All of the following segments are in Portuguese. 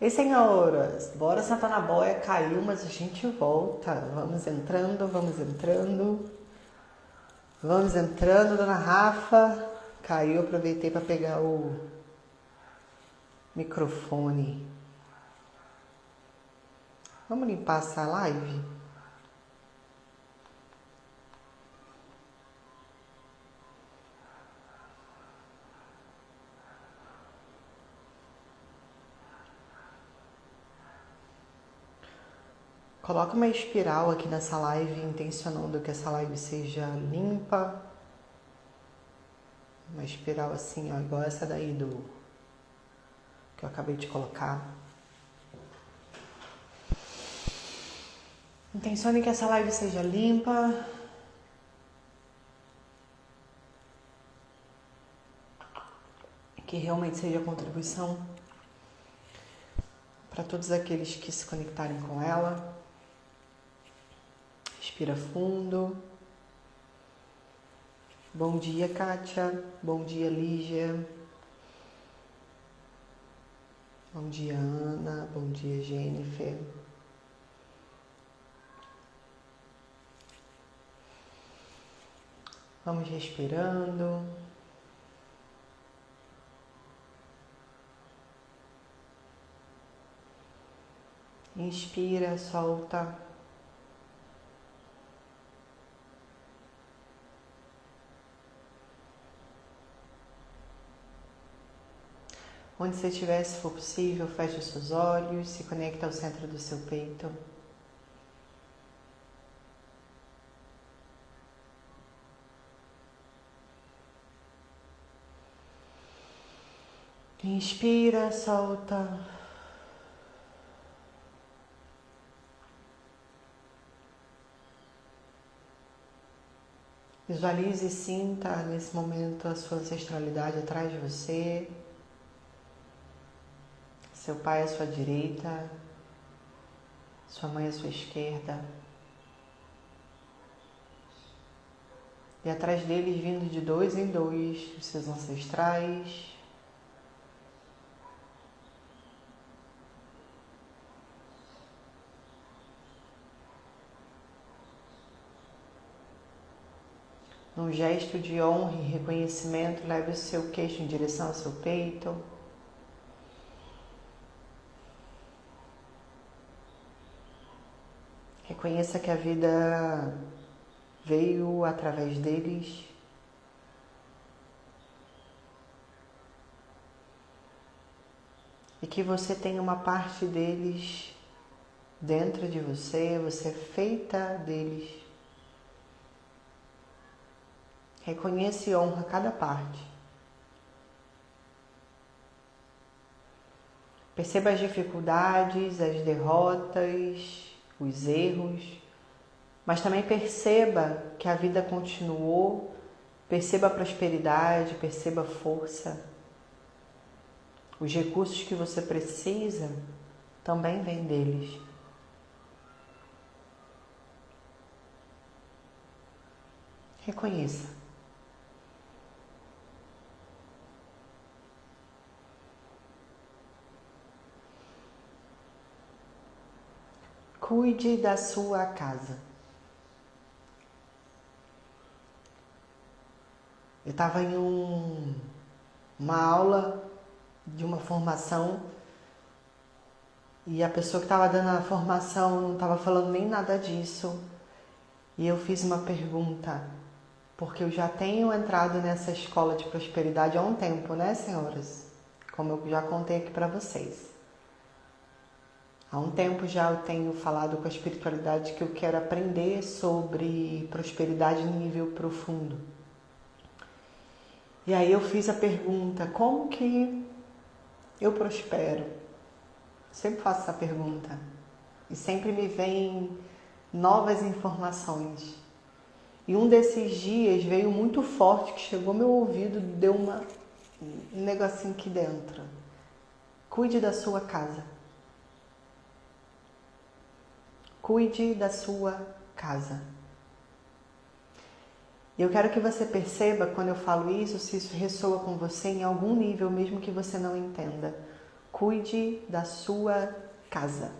Ei, senhoras, bora sentar na boia, caiu, mas a gente volta. Vamos entrando, vamos entrando. Vamos entrando, dona Rafa. Caiu, aproveitei para pegar o microfone. Vamos limpar essa live? Coloca uma espiral aqui nessa live, intencionando que essa live seja limpa. Uma espiral assim, ó, igual essa daí do que eu acabei de colocar. Intencione que essa live seja limpa. Que realmente seja contribuição para todos aqueles que se conectarem com ela. Respira fundo. Bom dia, Kátia. Bom dia, Lígia. Bom dia, Ana. Bom dia, Jennifer. Vamos respirando. Inspira, solta. Onde você estiver, se for possível, feche os seus olhos, se conecta ao centro do seu peito. Inspira, solta. Visualize e sinta nesse momento a sua ancestralidade atrás de você. Seu pai à sua direita, sua mãe à sua esquerda. E atrás deles, vindo de dois em dois, os seus ancestrais. Num gesto de honra e reconhecimento, leve o seu queixo em direção ao seu peito. Reconheça que a vida veio através deles. E que você tem uma parte deles dentro de você, você é feita deles. Reconheça e honra cada parte. Perceba as dificuldades, as derrotas, os erros, mas também perceba que a vida continuou, perceba a prosperidade, perceba a força. Os recursos que você precisa também vêm deles. Reconheça. Cuide da sua casa. Eu estava em uma aula de uma formação e a pessoa que estava dando a formação não estava falando nem nada disso. E eu fiz uma pergunta, porque eu já tenho entrado nessa escola de prosperidade há um tempo, né, senhoras? Como eu já contei aqui para vocês. Há um tempo já eu tenho falado com a espiritualidade que eu quero aprender sobre prosperidade em nível profundo. E aí eu fiz a pergunta, como que eu prospero? Sempre faço essa pergunta. E sempre me vem novas informações. E um desses dias veio muito forte, que chegou ao meu ouvido, deu um negocinho aqui dentro. Cuide da sua casa. Cuide da sua casa. E eu quero que você perceba, quando eu falo isso, se isso ressoa com você em algum nível, mesmo que você não entenda. cuide da sua casa.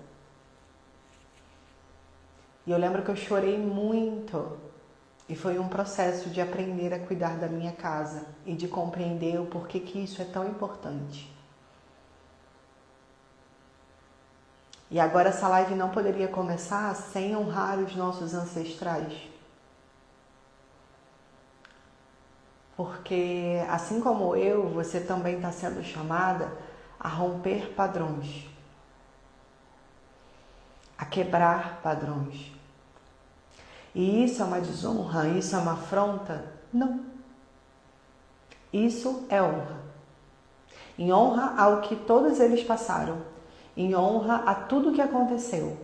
E eu lembro que eu chorei muito. E foi um processo de aprender a cuidar da minha casa e de compreender o porquê que isso é tão importante. E agora essa live não poderia começar sem honrar os nossos ancestrais. Porque assim como eu, você também está sendo chamada a romper padrões, a quebrar padrões. E isso é uma desonra? Isso é uma afronta? Não. Isso é honra. Em honra ao que todos eles passaram, em honra a tudo que aconteceu,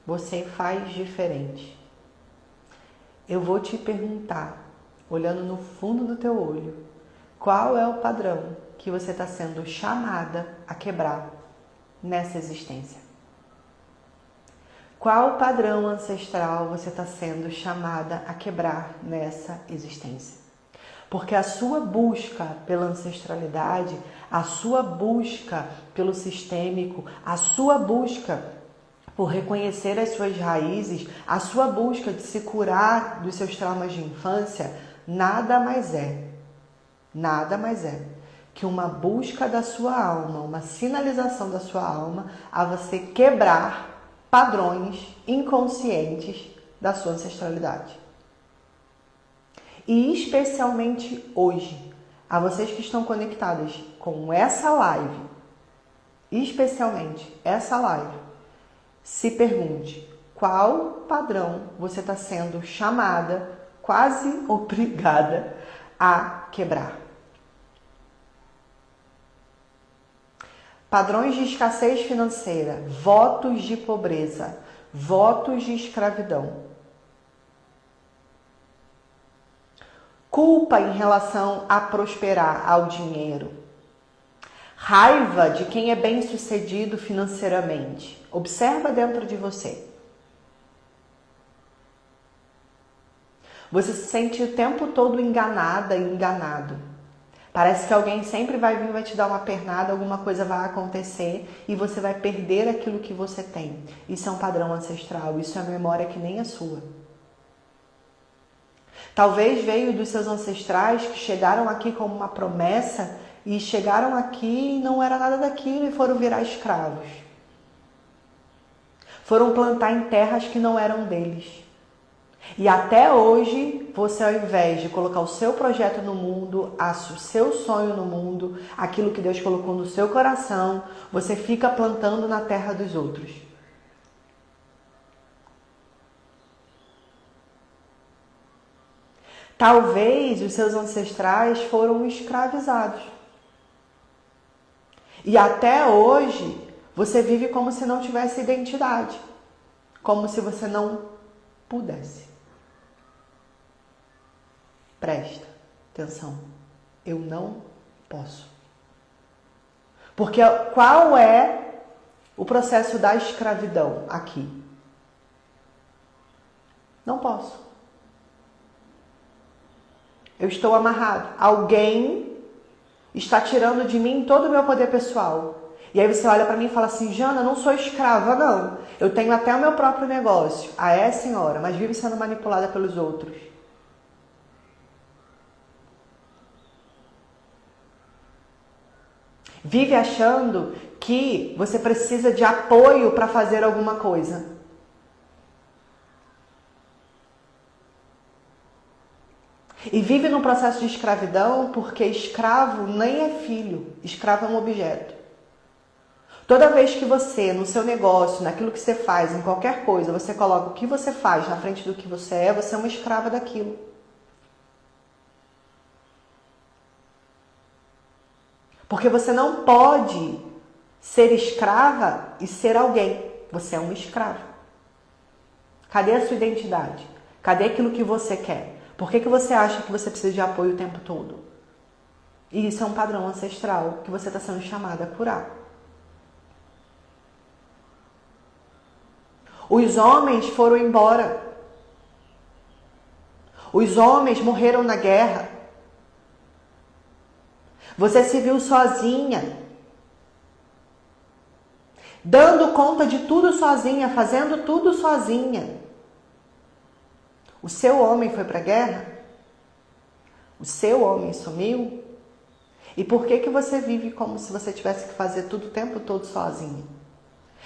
você faz diferente. Eu vou te perguntar, olhando no fundo do teu olho, qual é o padrão que você está sendo chamada a quebrar nessa existência? Qual padrão ancestral você está sendo chamada a quebrar nessa existência? Porque a sua busca pela ancestralidade, a sua busca pelo sistêmico, a sua busca por reconhecer as suas raízes, a sua busca de se curar dos seus traumas de infância, nada mais é que uma busca da sua alma, uma sinalização da sua alma a você quebrar padrões inconscientes da sua ancestralidade. E especialmente hoje, a vocês que estão conectados com essa live, especialmente essa live, se pergunte qual padrão você está sendo chamada, quase obrigada a quebrar. Padrões de escassez financeira, votos de pobreza, votos de escravidão. Culpa em relação a prosperar, ao dinheiro. Raiva de quem é bem-sucedido financeiramente. Observa dentro de você. Você se sente o tempo todo enganada e enganado. Parece que alguém sempre vai vir e vai te dar uma pernada, alguma coisa vai acontecer e você vai perder aquilo que você tem. Isso é um padrão ancestral, isso é memória que nem a sua. Talvez veio dos seus ancestrais que chegaram aqui como uma promessa e chegaram aqui e não era nada daquilo e foram virar escravos. Foram plantar em terras que não eram deles. E até hoje, você ao invés de colocar o seu projeto no mundo, o seu sonho no mundo, aquilo que Deus colocou no seu coração, você fica plantando na terra dos outros. Talvez os seus ancestrais foram escravizados. E até hoje, você vive como se não tivesse identidade. Como se você não pudesse. Presta atenção. Eu não posso. Porque qual é o processo da escravidão aqui? Não posso. Eu estou amarrado. Alguém está tirando de mim todo o meu poder pessoal. E aí você olha para mim e fala assim, Jana, eu não sou escrava, não. Eu tenho até o meu próprio negócio. Ah, é, senhora, mas vive sendo manipulada pelos outros. Vive achando que você precisa de apoio para fazer alguma coisa. E vive num processo de escravidão porque escravo nem é filho, escravo é um objeto. Toda vez que você, no seu negócio, naquilo que você faz, em qualquer coisa, você coloca o que você faz na frente do que você é uma escrava daquilo. Porque você não pode ser escrava e ser alguém. Você é uma escrava. Cadê a sua identidade? Cadê aquilo que você quer? Por que você acha que você precisa de apoio o tempo todo? E isso é um padrão ancestral que você está sendo chamada a curar. Os homens foram embora. Os homens morreram na guerra. Você se viu sozinha. dando conta de tudo sozinha, fazendo tudo sozinha. O seu homem foi para a guerra? O seu homem sumiu? E por que você vive como se você tivesse que fazer tudo o tempo todo sozinha?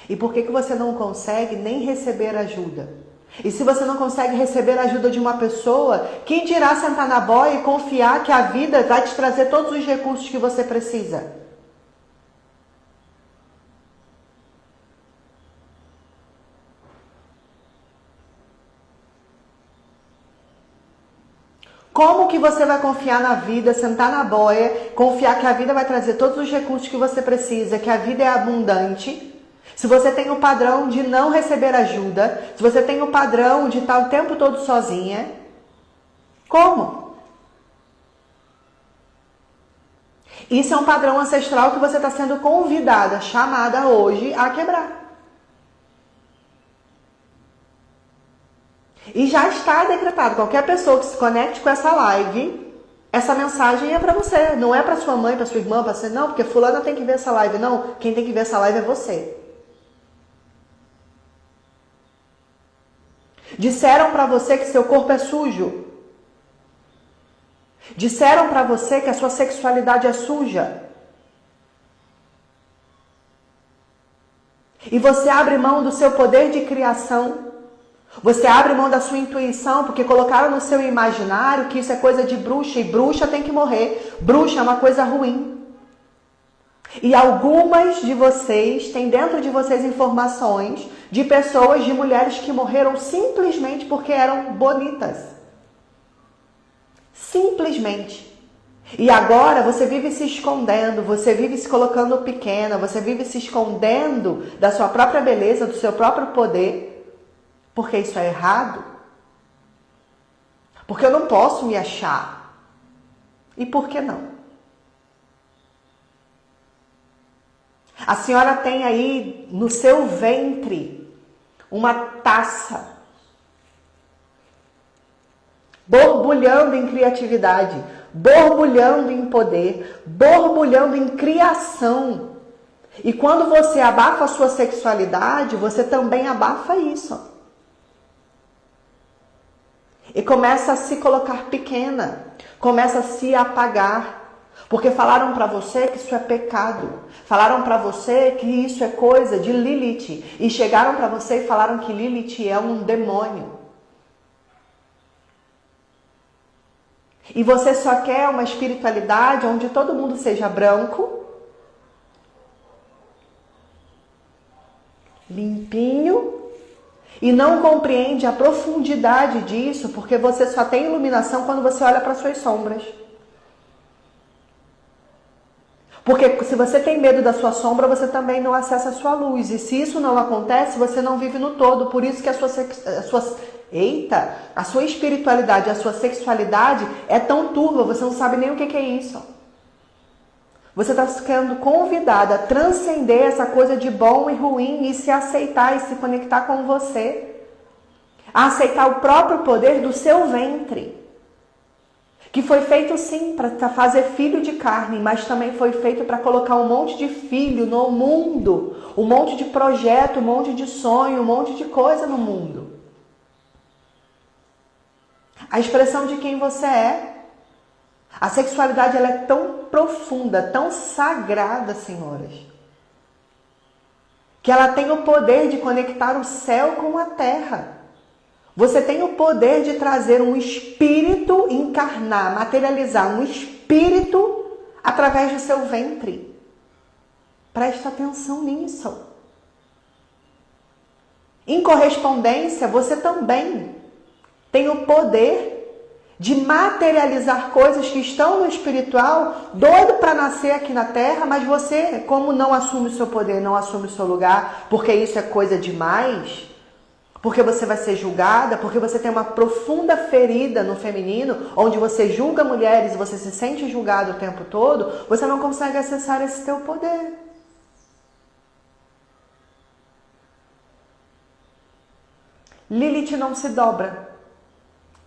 E por que você não consegue nem receber ajuda? E se você não consegue receber a ajuda de uma pessoa, quem dirá sentar na boia e confiar que a vida vai te trazer todos os recursos que você precisa? Como que você vai confiar na vida, sentar na boia, confiar que a vida vai trazer todos os recursos que você precisa, que a vida é abundante, se você tem o padrão de não receber ajuda, se você tem o padrão de estar o tempo todo sozinha? Como? Isso é um padrão ancestral que você está sendo convidada, chamada hoje a quebrar. E já está decretado, qualquer pessoa que se conecte com essa live, essa mensagem é para você, não é para sua mãe, para sua irmã, para você, não, porque fulana tem que ver essa live, não, quem tem que ver essa live é você. Disseram para você que seu corpo é sujo. Disseram para você que a sua sexualidade é suja. E você abre mão do seu poder de criação. Você abre mão da sua intuição, porque colocaram no seu imaginário que isso é coisa de bruxa, e bruxa tem que morrer. Bruxa é uma coisa ruim. E algumas de vocês têm dentro de vocês informações de pessoas, de mulheres que morreram simplesmente porque eram bonitas. Simplesmente. E agora você vive se escondendo, você vive se colocando pequena, você vive se escondendo da sua própria beleza, do seu próprio poder. Porque isso é errado? Porque eu não posso me achar. E por que não? A senhora tem aí no seu ventre uma taça borbulhando em criatividade, borbulhando em poder, borbulhando em criação. E quando você abafa a sua sexualidade, você também abafa isso. E começa a se colocar pequena, começa a se apagar, porque falaram para você que isso é pecado, falaram para você que isso é coisa de Lilith, e chegaram para você e falaram que Lilith é um demônio. E você só quer uma espiritualidade onde todo mundo seja branco, limpinho, e não compreende a profundidade disso, porque você só tem iluminação quando você olha para suas sombras. Porque se você tem medo da sua sombra, você também não acessa a sua luz. E se isso não acontece, você não vive no todo. Por isso que a sua espiritualidade, a sua sexualidade é tão turva, você não sabe nem o que é isso. Você está sendo convidada a transcender essa coisa de bom e ruim e se aceitar e se conectar com você. A aceitar o próprio poder do seu ventre. Que foi feito sim para fazer filho de carne, mas também foi feito para colocar um monte de filho no mundo. Um monte de projeto, um monte de sonho, um monte de coisa no mundo. A expressão de quem você é. A sexualidade ela é tão profunda, tão sagrada, senhoras, que ela tem o poder de conectar o céu com a terra. Você tem o poder de trazer um espírito, encarnar, materializar um espírito através do seu ventre. Presta atenção nisso. Em correspondência, você também tem o poder de materializar coisas que estão no espiritual, doido para nascer aqui na Terra, mas você, como não assume o seu poder, não assume o seu lugar, porque isso é coisa demais, porque você vai ser julgada, porque você tem uma profunda ferida no feminino, onde você julga mulheres e você se sente julgado o tempo todo, você não consegue acessar esse teu poder. Lilith não se dobra.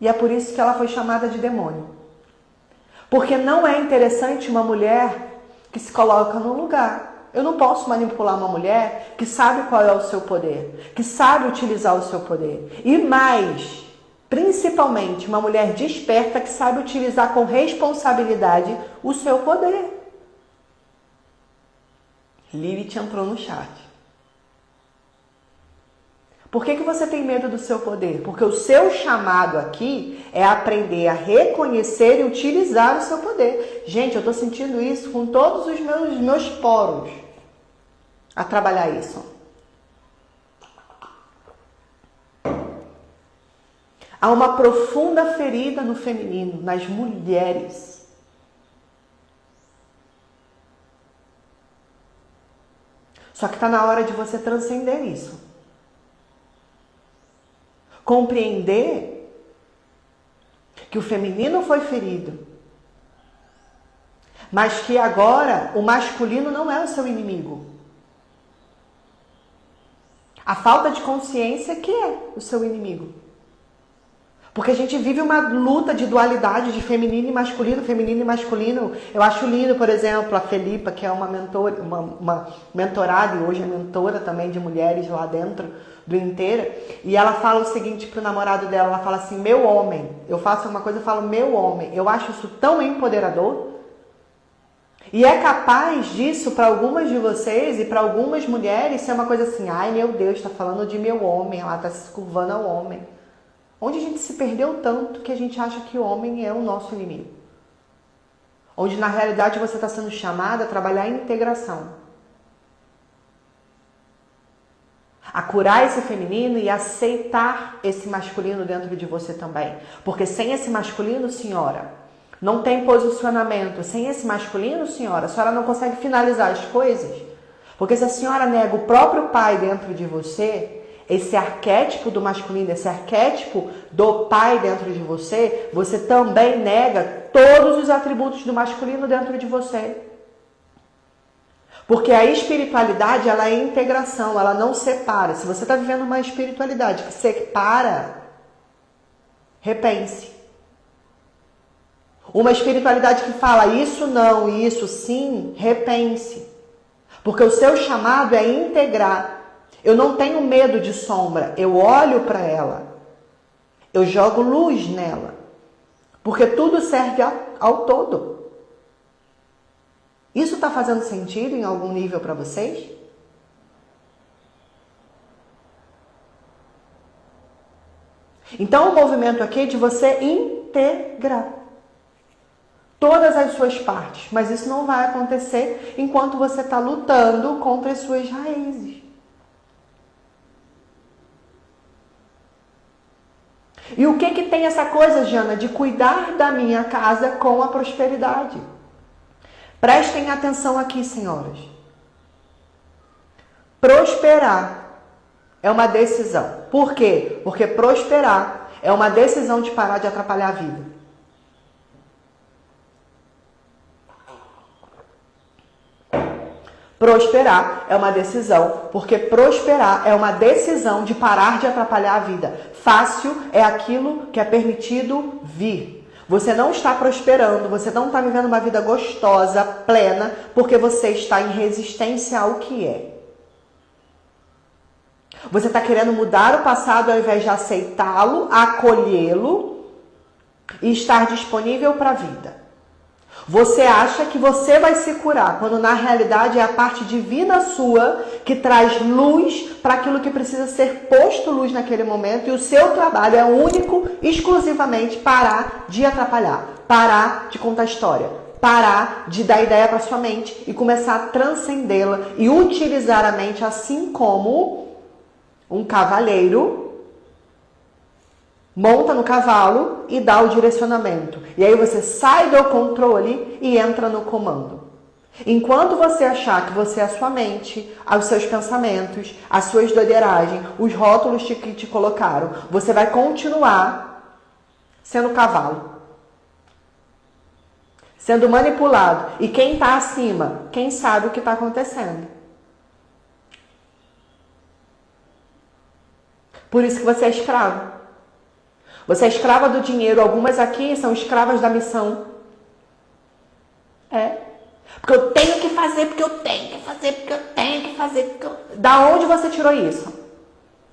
E é por isso que ela foi chamada de demônio. Porque não é interessante uma mulher que se coloca no lugar. Eu não posso manipular uma mulher que sabe qual é o seu poder, que sabe utilizar o seu poder. E mais, principalmente, uma mulher desperta que sabe utilizar com responsabilidade o seu poder. Lilith entrou no chat. Por que você tem medo do seu poder? Porque o seu chamado aqui é aprender a reconhecer e utilizar o seu poder. Gente, eu estou sentindo isso com todos os meus poros a trabalhar isso. Há uma profunda ferida no feminino, nas mulheres. Só que está na hora de você transcender isso. Compreender que o feminino foi ferido, mas que agora o masculino não é o seu inimigo. A falta de consciência que é o seu inimigo. Porque a gente vive uma luta de dualidade de feminino e masculino, feminino e masculino. Eu acho lindo, por exemplo, a Felipa, que é uma mentorada e hoje é mentora também de mulheres lá dentro do Inteira. E ela fala o seguinte pro namorado dela, ela fala assim, meu homem. Eu faço uma coisa, eu falo, meu homem. Eu acho isso tão empoderador. E é capaz disso para algumas de vocês e para algumas mulheres ser uma coisa assim, ai meu Deus, está falando de meu homem, ela está se curvando ao homem. Onde a gente se perdeu tanto que a gente acha que o homem é o nosso inimigo. Onde na realidade você está sendo chamada a trabalhar a integração. A curar esse feminino e aceitar esse masculino dentro de você também. Porque sem esse masculino, senhora, não tem posicionamento. Sem esse masculino, senhora, a senhora não consegue finalizar as coisas. Porque se a senhora nega o próprio pai dentro de você, esse arquétipo do masculino, esse arquétipo do pai dentro de você, você também nega todos os atributos do masculino dentro de você. Porque a espiritualidade, ela é integração, ela não separa. Se você está vivendo uma espiritualidade que separa, repense. Uma espiritualidade que fala isso não e isso sim, repense. Porque o seu chamado é integrar. Eu não tenho medo de sombra, eu olho para ela, eu jogo luz nela, porque tudo serve ao todo. Isso está fazendo sentido em algum nível para vocês? Então o movimento aqui é de você integrar todas as suas partes, mas isso não vai acontecer enquanto você está lutando contra as suas raízes. E o que tem essa coisa, Jana, de cuidar da minha casa com a prosperidade? Prestem atenção aqui, senhoras. Prosperar é uma decisão. Por quê? Porque prosperar é uma decisão de parar de atrapalhar a vida. Prosperar é uma decisão, porque prosperar é uma decisão de parar de atrapalhar a vida. Fácil é aquilo que é permitido vir. Você não está prosperando, você não está vivendo uma vida gostosa, plena, porque você está em resistência ao que é. Você está querendo mudar o passado ao invés de aceitá-lo, acolhê-lo e estar disponível para a vida. Você acha que você vai se curar, quando na realidade é a parte divina sua que traz luz para aquilo que precisa ser posto luz naquele momento, e o seu trabalho é único, exclusivamente parar de atrapalhar, parar de contar história, parar de dar ideia para sua mente e começar a transcendê-la e utilizar a mente assim como um cavaleiro monta no cavalo e dá o direcionamento. E aí você sai do controle e entra no comando. Enquanto você achar que você é a sua mente, os seus pensamentos, as suas doideiragens, os rótulos que te colocaram, você vai continuar sendo cavalo. Sendo manipulado. E quem está acima? Quem sabe o que está acontecendo. Por isso que você é escravo. Você é escrava do dinheiro. Algumas aqui são escravas da missão. É. Porque eu tenho que fazer, porque eu tenho que fazer. fazer, porque eu tenho que fazer. Da onde você tirou isso?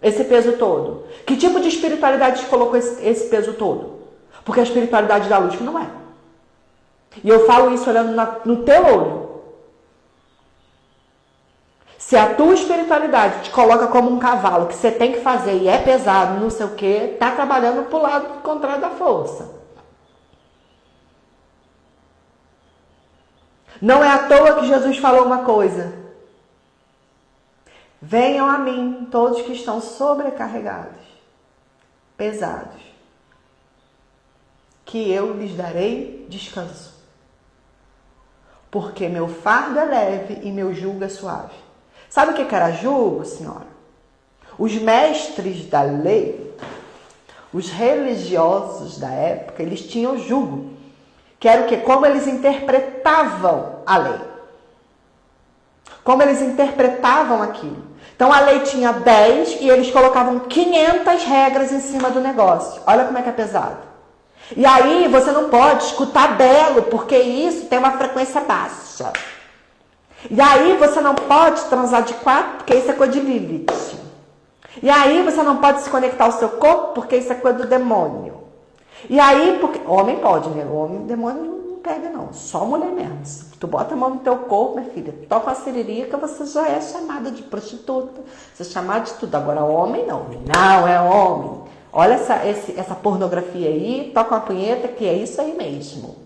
Esse peso todo? Que tipo de espiritualidade te colocou esse peso todo? Porque a espiritualidade da luz não é. E eu falo isso olhando no teu olho. Se a tua espiritualidade te coloca como um cavalo que você tem que fazer e é pesado, não sei o quê, tá trabalhando pro lado contrário da força. Não é à toa que Jesus falou uma coisa. Venham a mim todos que estão sobrecarregados, pesados, que eu lhes darei descanso. Porque meu fardo é leve e meu jugo é suave. Sabe o que era jugo, senhora? Os mestres da lei, os religiosos da época, eles tinham jugo. Que era o quê? Como eles interpretavam a lei. Como eles interpretavam aquilo. Então a lei tinha 10 e eles colocavam 500 regras em cima do negócio. Olha como é que é pesado. E aí você não pode escutar belo, porque isso tem uma frequência baixa. E aí você não pode transar de 4, porque isso é coisa de Lilith. E aí você não pode se conectar ao seu corpo, porque isso é coisa do demônio. E aí, porque homem pode, né? O homem, demônio não pega não, só mulher mesmo. Se tu bota a mão no teu corpo, minha filha, toca uma siririca, você já é chamada de prostituta, você é chamada de tudo. Agora homem não é homem. Olha essa pornografia aí, toca uma punheta, que é isso aí mesmo.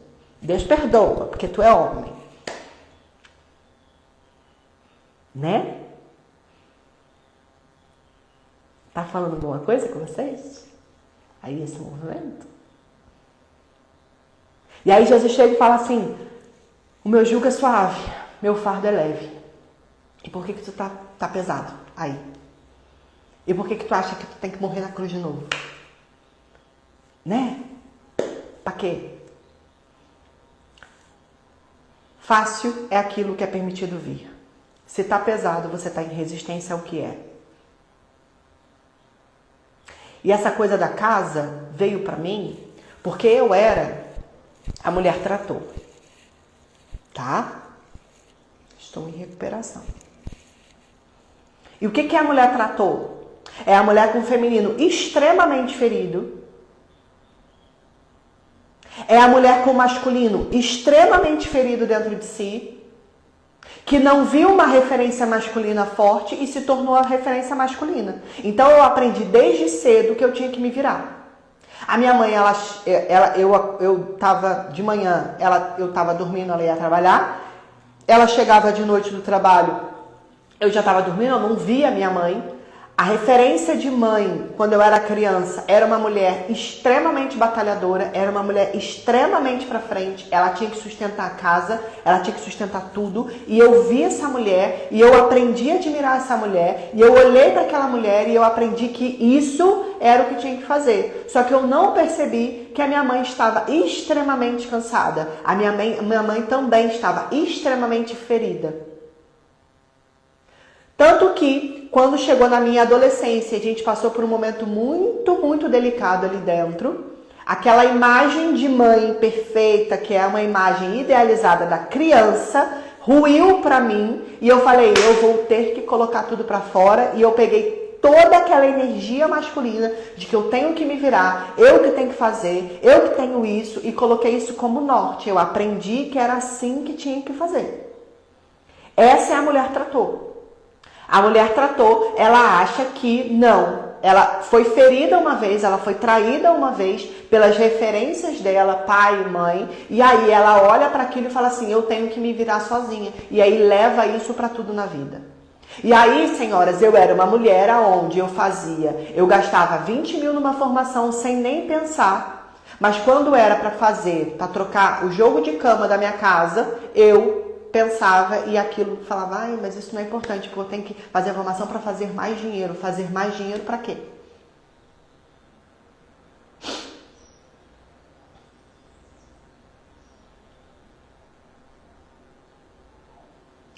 Deus perdoa, porque tu é homem. Né? Tá falando alguma coisa com vocês? Aí esse movimento? E aí Jesus chega e fala assim, o meu jugo é suave, meu fardo é leve. E por que tu tá pesado aí? E por que tu acha que tu tem que morrer na cruz de novo? Né? Pra quê? Fácil é aquilo que é permitido vir. Se tá pesado, você tá em resistência ao que é. E essa coisa da casa veio pra mim porque eu era a mulher tratou. Tá? Estou em recuperação. E o que é a mulher tratou? É a mulher com o feminino extremamente ferido. É a mulher com o masculino extremamente ferido dentro de si, que não viu uma referência masculina forte e se tornou a referência masculina. Então eu aprendi desde cedo que eu tinha que me virar. A minha mãe, eu tava de manhã, eu tava dormindo, ela ia trabalhar. Ela chegava de noite do trabalho, eu já estava dormindo, eu não via a minha mãe. A referência de mãe, quando eu era criança, era uma mulher extremamente batalhadora, era uma mulher extremamente pra frente, ela tinha que sustentar a casa, ela tinha que sustentar tudo, e eu vi essa mulher, e eu aprendi a admirar essa mulher, e eu olhei para aquela mulher e eu aprendi que isso era o que tinha que fazer. Só que eu não percebi que a minha mãe estava extremamente cansada, a minha mãe também estava extremamente ferida. Tanto que, quando chegou na minha adolescência, a gente passou por um momento muito, muito delicado ali dentro. Aquela imagem de mãe perfeita, que é uma imagem idealizada da criança, ruiu pra mim. E eu falei, eu vou ter que colocar tudo pra fora. E eu peguei toda aquela energia masculina de que eu tenho que me virar, eu que tenho que fazer, eu que tenho isso. E coloquei isso como norte. Eu aprendi que era assim que tinha que fazer. Essa é a mulher tratou. A mulher tratou, ela acha que não. Ela foi ferida uma vez, ela foi traída uma vez pelas referências dela, pai e mãe. E aí ela olha para aquilo e fala assim, eu tenho que me virar sozinha. E aí leva isso para tudo na vida. E aí, senhoras, eu era uma mulher aonde eu gastava 20 mil numa formação sem nem pensar. Mas quando era para trocar o jogo de cama da minha casa, eu pensava e aquilo falava, ai, mas isso não é importante, porque eu tenho que fazer a formação para fazer mais dinheiro. Fazer mais dinheiro para quê?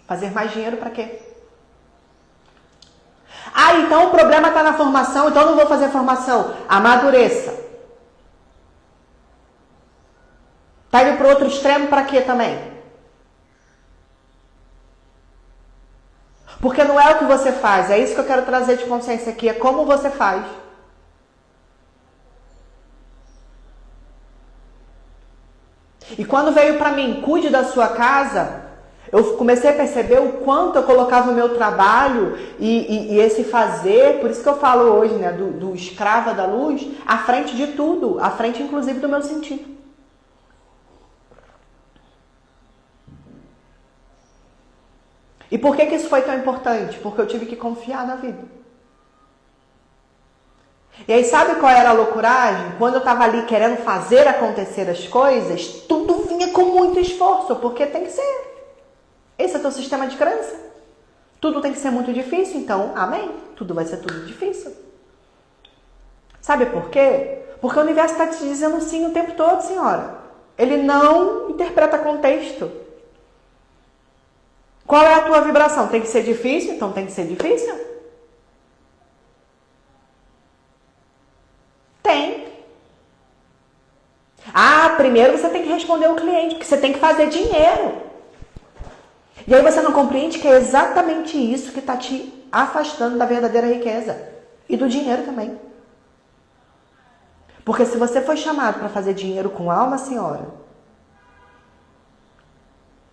Fazer mais dinheiro para quê? Ah, então o problema está na formação, então eu não vou fazer formação. Amadureça. Tá indo para o outro extremo para quê também? Porque não é o que você faz, é isso que eu quero trazer de consciência aqui, é como você faz. E quando veio para mim, cuide da sua casa, eu comecei a perceber o quanto eu colocava o meu trabalho e esse fazer, por isso que eu falo hoje, né, do escrava da luz, à frente de tudo, à frente inclusive do meu sentido. E por que isso foi tão importante? Porque eu tive que confiar na vida. E aí sabe qual era a loucuragem? Quando eu estava ali querendo fazer acontecer as coisas, tudo vinha com muito esforço, porque tem que ser. Esse é o teu sistema de crença. Tudo tem que ser muito difícil, então, amém. Tudo vai ser tudo difícil. Sabe por quê? Porque o universo está te dizendo sim o tempo todo, senhora. Ele não interpreta contexto. Qual é a tua vibração? Tem que ser difícil? Então tem que ser difícil? Tem. Primeiro você tem que responder o cliente, porque você tem que fazer dinheiro. E aí você não compreende que é exatamente isso que está te afastando da verdadeira riqueza. E do dinheiro também. Porque se você foi chamado para fazer dinheiro com alma, senhora,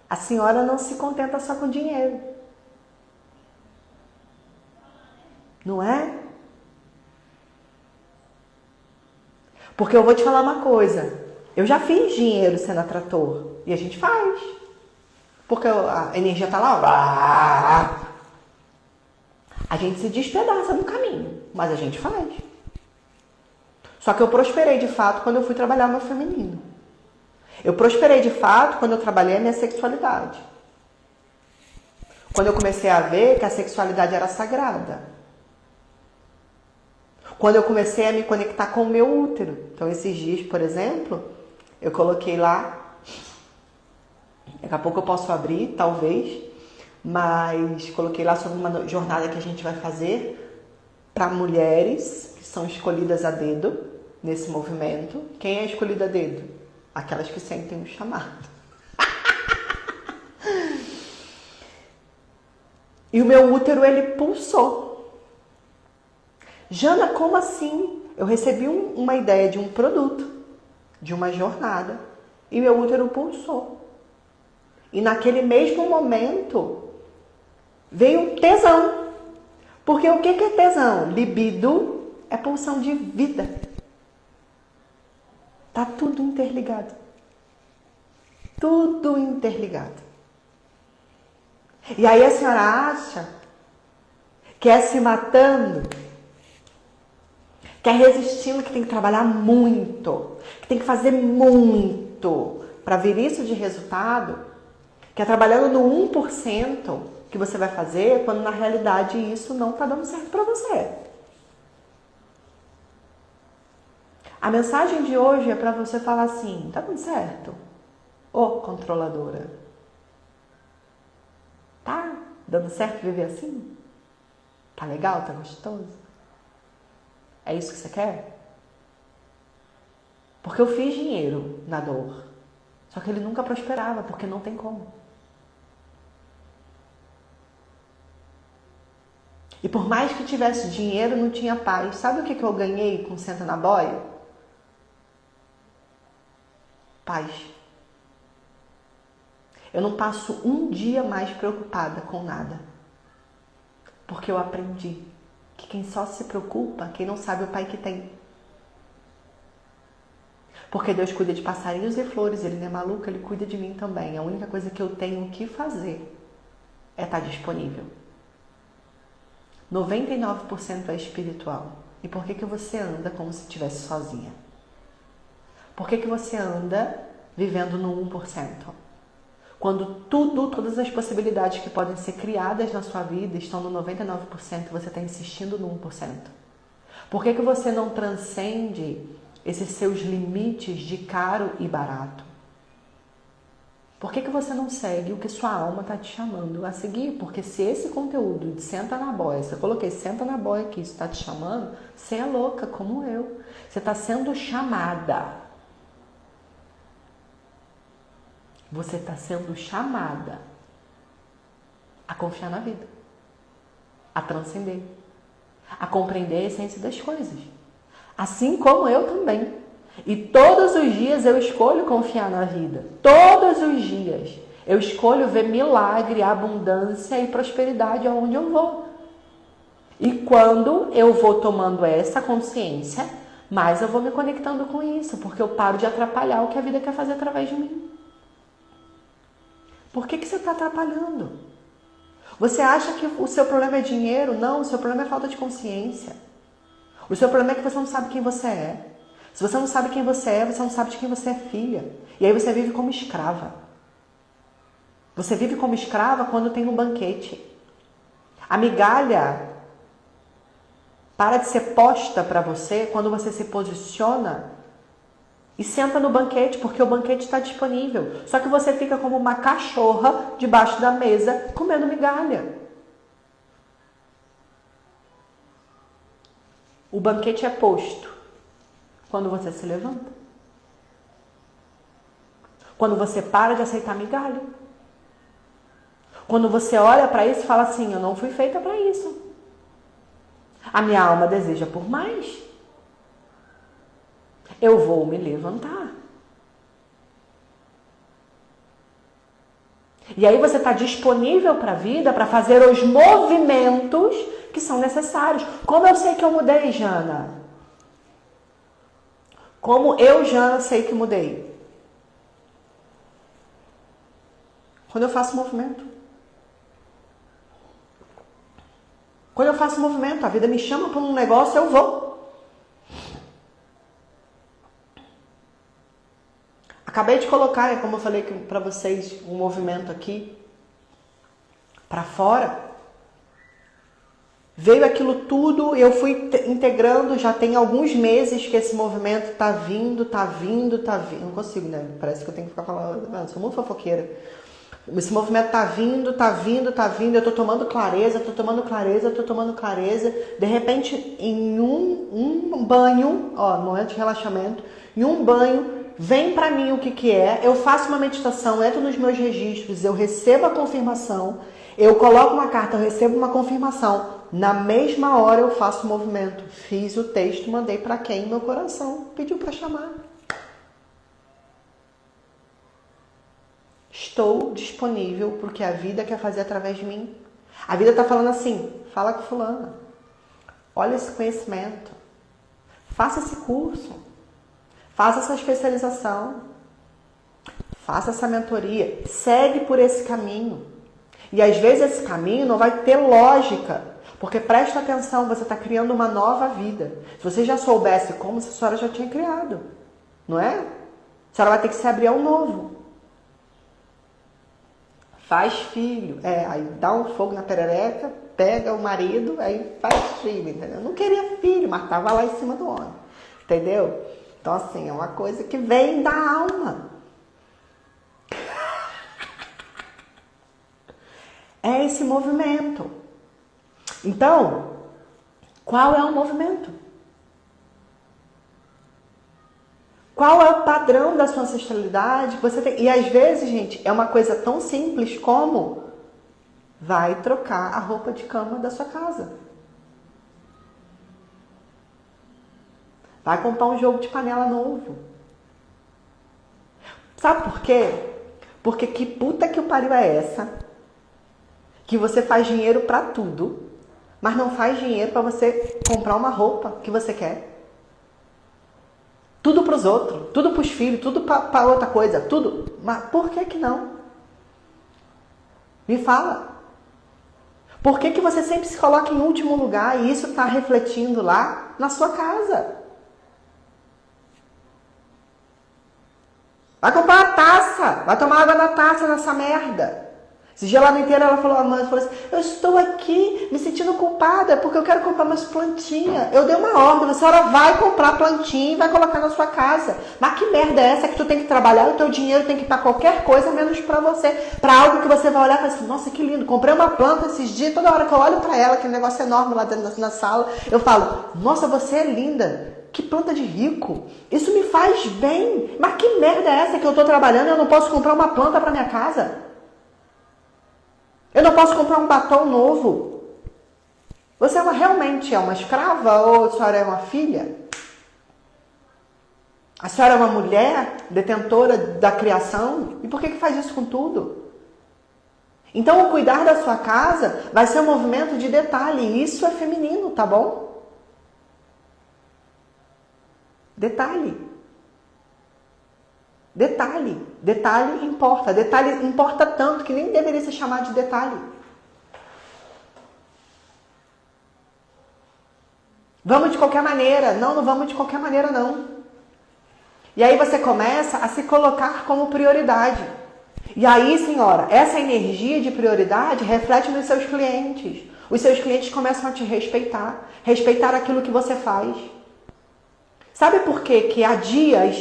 a senhora não se contenta só com dinheiro. Não é? Porque eu vou te falar uma coisa. Eu já fiz dinheiro sendo atrator. E a gente faz. Porque a energia tá lá. A gente se despedaça no caminho. Mas a gente faz. Só que eu prosperei de fato quando eu fui trabalhar o meu feminino. Eu prosperei de fato quando eu trabalhei a minha sexualidade. Quando eu comecei a ver que a sexualidade era sagrada. Quando eu comecei a me conectar com o meu útero. Então, esses dias, por exemplo, eu coloquei lá. Daqui a pouco eu posso abrir, talvez. Mas coloquei lá sobre uma jornada que a gente vai fazer para mulheres que são escolhidas a dedo nesse movimento. Quem é escolhida a dedo? Aquelas que sentem o chamado. E o meu útero, ele pulsou. Jana, como assim? Eu recebi uma ideia de um produto, de uma jornada, e meu útero pulsou. E naquele mesmo momento, veio um tesão. Porque o que é tesão? Libido é pulsão de vida. Tá tudo interligado. Tudo interligado. E aí a senhora acha que é se matando, que é resistindo, que tem que trabalhar muito, que tem que fazer muito para vir isso de resultado, que é trabalhando no 1% que você vai fazer, quando na realidade isso não está dando certo para você. A mensagem de hoje é para você falar assim, tá dando certo? Ô, controladora. Tá dando certo viver assim? Tá legal? Tá gostoso? É isso que você quer? Porque eu fiz dinheiro na dor. Só que ele nunca prosperava, porque não tem como. E por mais que tivesse dinheiro, não tinha paz. Sabe o que eu ganhei com Senta na Boia? Paz. Eu não passo um dia mais preocupada com nada. Porque eu aprendi que quem só se preocupa, quem não sabe o pai que tem. Porque Deus cuida de passarinhos e flores, Ele não é maluco, Ele cuida de mim também. A única coisa que eu tenho que fazer é estar disponível. 99% é espiritual. E por que você anda como se estivesse sozinha? Por que você anda vivendo no 1%? Quando todas as possibilidades que podem ser criadas na sua vida estão no 99%, você está insistindo no 1%. Por que você não transcende esses seus limites de caro e barato? Por que você não segue o que sua alma está te chamando a seguir? Porque se esse conteúdo de Senta na Boia, se eu coloquei Senta na Boia aqui, isso está te chamando, você é louca como eu. Você está sendo chamada. Você está sendo chamada a confiar na vida. a transcender, a compreender a essência das coisas. Assim como eu também. E todos os dias eu escolho confiar na vida. Todos os dias eu escolho ver milagre, abundância e prosperidade aonde eu vou. E quando eu vou tomando essa consciência, mais eu vou me conectando com isso, porque eu paro de atrapalhar o que a vida quer fazer através de mim. Por que você está atrapalhando? Você acha que o seu problema é dinheiro? Não, o seu problema é falta de consciência. O seu problema é que você não sabe quem você é. Se você não sabe quem você é, você não sabe de quem você é filha. E aí você vive como escrava. Você vive como escrava quando tem um banquete. A migalha para de ser posta para você quando você se posiciona e senta no banquete, porque o banquete está disponível. Só que você fica como uma cachorra debaixo da mesa comendo migalha. O banquete é posto quando você se levanta. Quando você para de aceitar migalha. Quando você olha para isso e fala assim, eu não fui feita para isso. A minha alma deseja por mais. Eu vou me levantar. E aí você está disponível para a vida, para fazer os movimentos que são necessários. Como eu sei que eu mudei, Jana? Como eu, Jana, sei que mudei? Quando eu faço movimento. Quando eu faço movimento, a vida me chama para um negócio, eu vou. Acabei de colocar, como eu falei para vocês, um movimento aqui para fora. Veio aquilo tudo, eu fui integrando, já tem alguns meses que esse movimento tá vindo. Não consigo, né? Parece que eu tenho que ficar falando, eu sou muito fofoqueira. Esse movimento tá vindo, eu tô tomando clareza. De repente, em um banho, no momento de relaxamento, em um banho, vem pra mim o que é, eu faço uma meditação, entro nos meus registros, eu recebo a confirmação, eu coloco uma carta, eu recebo uma confirmação. Na mesma hora eu faço o movimento. Fiz o texto, mandei pra quem? Meu coração pediu pra chamar. Estou disponível porque a vida quer fazer através de mim. A vida está falando assim, fala com fulana. Olha esse conhecimento. Faça esse curso. Faça essa especialização. Faça essa mentoria. Segue por esse caminho. E às vezes esse caminho não vai ter lógica. Porque presta atenção, você está criando uma nova vida. Se você já soubesse como, a senhora já tinha criado. Não é? A senhora vai ter que se abrir ao novo. Faz filho. Aí dá um fogo na perereca, pega o marido, aí faz filho, entendeu? Eu não queria filho, mas tava lá em cima do homem. Entendeu? Então, assim, é uma coisa que vem da alma. É esse movimento. Então, qual é o movimento? Qual é o padrão da sua ancestralidade que você tem? E às vezes, gente, é uma coisa tão simples como vai trocar a roupa de cama da sua casa. Vai comprar um jogo de panela novo. Sabe por quê? Porque que puta que o pariu é essa? Que você faz dinheiro pra tudo, mas não faz dinheiro pra você comprar uma roupa que você quer. Tudo para os outros, tudo para os filhos, tudo para outra coisa, tudo. Mas por que não? Me fala. Por que você sempre se coloca em último lugar e isso está refletindo lá na sua casa? Vai comprar uma taça, vai tomar água na taça nessa merda. Esse dia lá no inteiro ela falou, a mãe falou assim, eu estou aqui me sentindo culpada porque eu quero comprar umas plantinhas. Eu dei uma ordem, a senhora vai comprar plantinha e vai colocar na sua casa. Mas que merda é essa que tu tem que trabalhar, o teu dinheiro tem que ir para qualquer coisa menos para você. Para algo que você vai olhar e falar assim, nossa, que lindo. Comprei uma planta esses dias, toda hora que eu olho para ela, aquele negócio enorme lá dentro na sala, eu falo, nossa, você é linda. Que planta de rico. Isso me faz bem. Mas que merda é essa que eu estou trabalhando e eu não posso comprar uma planta para minha casa? Eu não posso comprar um batom novo. Você realmente é uma escrava ou a senhora é uma filha? A senhora é uma mulher detentora da criação? E por que faz isso com tudo? Então, o cuidar da sua casa vai ser um movimento de detalhe. E isso é feminino, tá bom? Detalhe. Detalhe. Detalhe importa. Detalhe importa tanto que nem deveria ser chamado de detalhe. Vamos de qualquer maneira. Não, não vamos de qualquer maneira, não. E aí você começa a se colocar como prioridade. E aí, senhora, essa energia de prioridade reflete nos seus clientes. Os seus clientes começam a te respeitar. Respeitar aquilo que você faz. Sabe por quê? Que há dias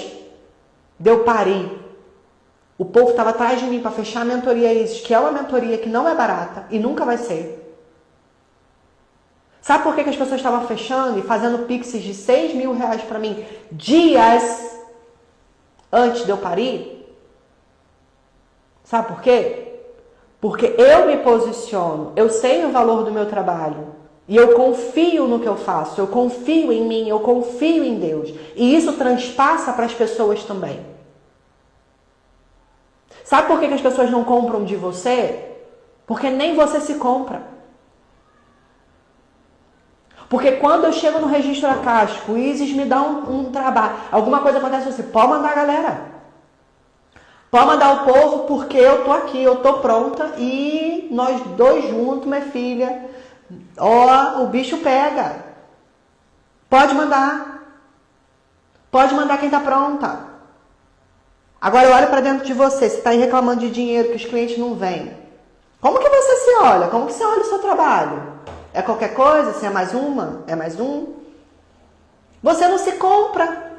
de eu parir. O povo estava atrás de mim para fechar a mentoria Isis, que é uma mentoria que não é barata e nunca vai ser. Sabe por que as pessoas estavam fechando e fazendo pixes de 6 mil reais para mim dias antes de eu parir? Sabe por quê? Porque eu me posiciono, eu sei o valor do meu trabalho e eu confio no que eu faço, eu confio em mim, eu confio em Deus. E isso transpassa para as pessoas também. Sabe por que as pessoas não compram de você? Porque nem você se compra. Porque quando eu chego no registro da Casco, o Isis me dá um trabalho, alguma coisa acontece assim, pode mandar a galera. Pode mandar o povo porque eu tô aqui, eu tô pronta e nós dois juntos, minha filha, ó, o bicho pega. Pode mandar. Pode mandar quem tá pronta. Agora eu olho para dentro de você, você tá aí reclamando de dinheiro que os clientes não vêm. Como que você se olha? Como que você olha o seu trabalho? É qualquer coisa? Se é mais uma? É mais um? Você não se compra.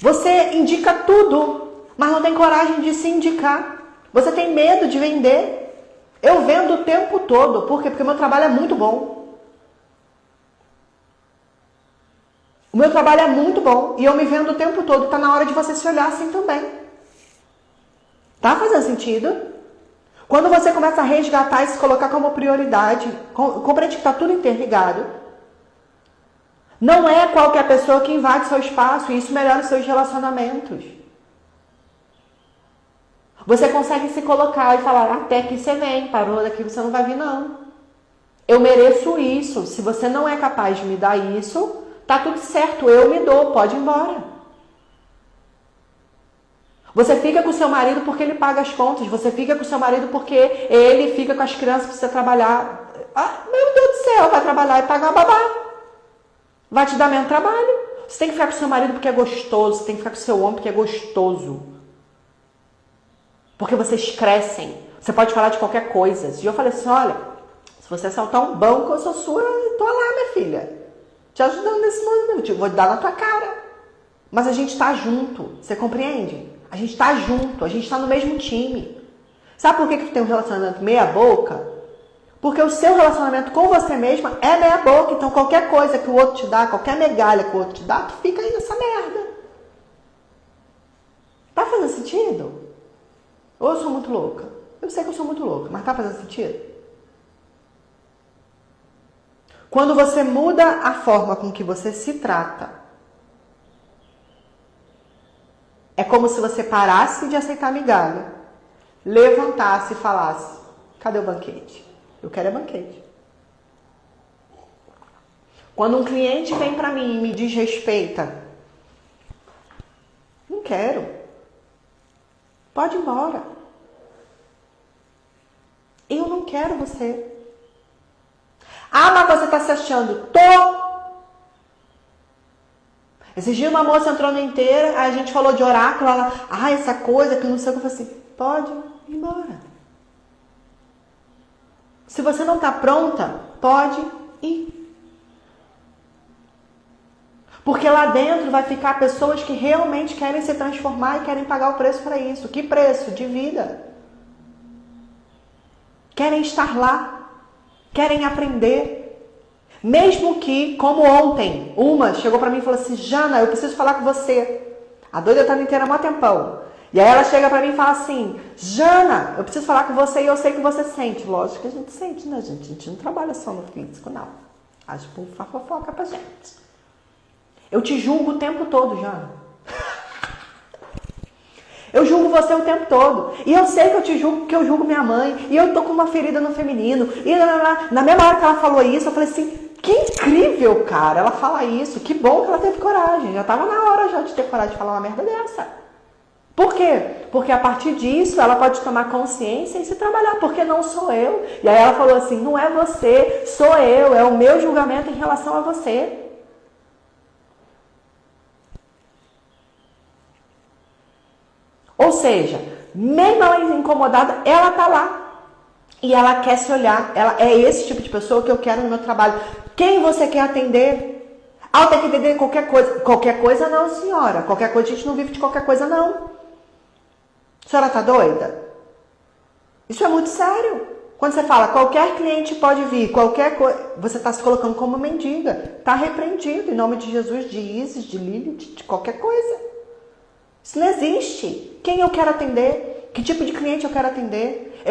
Você indica tudo, mas não tem coragem de se indicar. Você tem medo de vender. Eu vendo o tempo todo. Por quê? Porque o meu trabalho é muito bom. O meu trabalho é muito bom. E eu me vendo o tempo todo. Está na hora de você se olhar assim também. Tá fazendo sentido? Quando você começa a resgatar e se colocar como prioridade, compreende que está tudo interligado. Não é qualquer pessoa que invade seu espaço e isso melhora os seus relacionamentos. Você consegue se colocar e falar, até que você vem, parou daqui, você não vai vir não. Eu mereço isso. Se você não é capaz de me dar isso, tá tudo certo, eu me dou, pode ir embora. Você fica com o seu marido porque ele paga as contas. Você fica com o seu marido porque ele fica com as crianças para você trabalhar. Ah, meu Deus do céu, vai trabalhar e pagar babá. Vai te dar menos trabalho. Você tem que ficar com o seu marido porque é gostoso. Você tem que ficar com o seu homem porque é gostoso. Porque vocês crescem. Você pode falar de qualquer coisa. E eu falei assim, olha, se você assaltar um banco, eu sou sua, eu tô lá, minha filha. Te ajudando nesse momento. Eu vou dar na tua cara. Mas a gente tá junto. Você compreende? A gente tá junto. A gente tá no mesmo time. Sabe por que tu tem um relacionamento meia boca? Porque o seu relacionamento com você mesma é meia boca. Então qualquer coisa que o outro te dá, qualquer migalha que o outro te dá, tu fica aí nessa merda. Tá fazendo sentido? Ou eu sou muito louca? Eu sei que eu sou muito louca, mas tá fazendo sentido? Quando você muda a forma com que você se trata, é como se você parasse de aceitar migalha, levantasse e falasse, cadê o banquete? Eu quero é banquete. Quando um cliente vem para mim e me desrespeita, não quero. Pode ir embora. Eu não quero você. Ah, mas você está se achando? Tô! Esses dias uma moça entrou na inteira, a gente falou de oráculo, ela, essa coisa que não sei o que, eu falei assim, pode ir embora. Se você não está pronta, pode ir. Porque lá dentro vai ficar pessoas que realmente querem se transformar e querem pagar o preço para isso. Que preço? De vida. Querem estar lá. Querem aprender. Mesmo que, como ontem, uma chegou para mim e falou assim, Jana, eu preciso falar com você. A doida está na inteira há mó tempão. E aí ela chega pra mim e fala assim, Jana, eu preciso falar com você e eu sei que você sente. Lógico que a gente sente, né, gente? A gente não trabalha só no físico, não. Acho que fofoca pra gente. Eu te julgo o tempo todo, Jana. Eu julgo você o tempo todo. E eu sei que eu te julgo porque eu julgo minha mãe. E eu tô com uma ferida no feminino. E na mesma hora que ela falou isso, eu falei assim, que incrível, cara, ela fala isso. Que bom que ela teve coragem. Já tava na hora já de ter coragem de falar uma merda dessa. Por quê? Porque a partir disso ela pode tomar consciência e se trabalhar, porque não sou eu. E aí ela falou assim, não é você, sou eu, é o meu julgamento em relação a você. Ou seja, mesmo ela incomodada, ela tá lá. E ela quer se olhar. Ela é esse tipo de pessoa que eu quero no meu trabalho. Quem você quer atender? Ah, eu tenho que entender qualquer coisa. Qualquer coisa não, senhora. Qualquer coisa, a gente não vive de qualquer coisa, não. A senhora tá doida? Isso é muito sério. Quando você fala, qualquer cliente pode vir, qualquer coisa, você está se colocando como mendiga. Está repreendido em nome de Jesus, de Isis, de Lilith, de qualquer coisa. Isso não existe. Quem eu quero atender? Que tipo de cliente eu quero atender?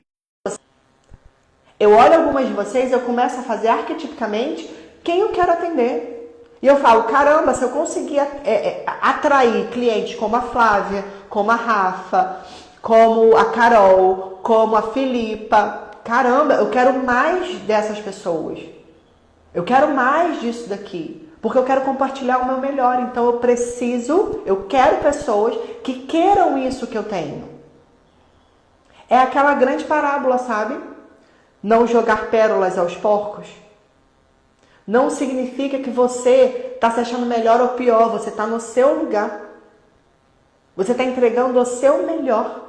Eu olho algumas de vocês, eu começo a fazer arquetipicamente quem eu quero atender. E eu falo, caramba, se eu conseguir atrair clientes como a Flávia, como a Rafa, como a Carol, como a Filipa, caramba, eu quero mais dessas pessoas. Eu quero mais disso daqui. Porque eu quero compartilhar o meu melhor. Então eu quero pessoas que queiram isso que eu tenho. É aquela grande parábola, sabe? Não jogar pérolas aos porcos. Não significa que você está se achando melhor ou pior. Você está no seu lugar. Você está entregando o seu melhor.